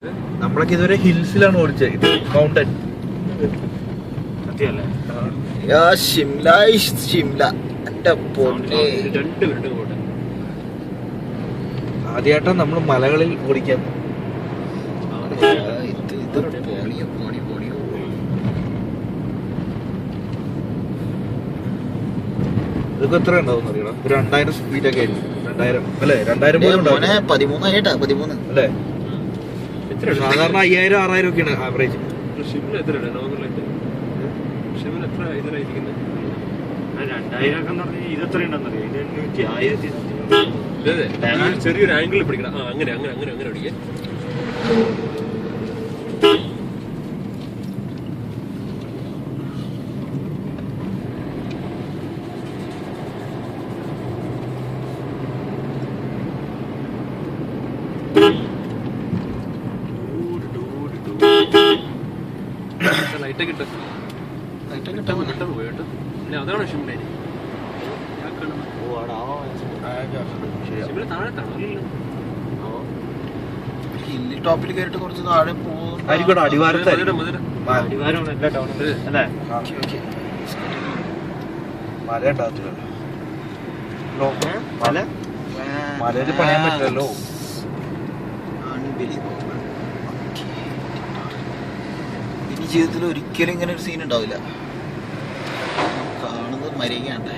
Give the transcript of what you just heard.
നമ്മളൊക്കെ ഇതുവരെ ഹിൽസിലാണ് ഓടിച്ചത്. ഇത് മൗണ്ടൻ. ഷിംല ഷിംല എന്റെ പൊന്നെ. ആദ്യമായിട്ടാണ് നമ്മൾ മലകളിൽ ഓടിക്കാൻ. ഇതൊക്കെ എത്ര ഉണ്ടാവും അറിയണം. ഒരു 2000 സ്പീഡൊക്കെ ആയിരിക്കും. 2000 അല്ലേ? 2000 പോലും ഉണ്ടാവും. 13 അല്ലേ? സാധാരണ 5000 6000 ഒക്കെയാണ് ആവറേജ്. ചെറിയൊരു ആംഗിളിൽ പിടിക്കണം. അങ്ങനെ അങ്ങനെ അങ്ങനെ അങ്ങനെ പിടിക്കുക. ലൈറ്റൊക്കെ ഇട്ട് പോയിട്ട് അതാണ് ഷിംല. ഹില്ലി ടോപ്പിൽ കയറിട്ട് കുറച്ച് താഴെ പോകും. അടിവാരത്തായിരിക്കും. മല ഉണ്ടാകത്തില്ലല്ലോ. മലയിൽ പണിയാൻ പറ്റില്ലല്ലോ. ഇനി ജീവിതത്തിൽ ഒരിക്കലും ഇങ്ങനെ ഒരു സീൻ ഉണ്ടാവില്ല. കാണുന്നത് മരികയാണ്.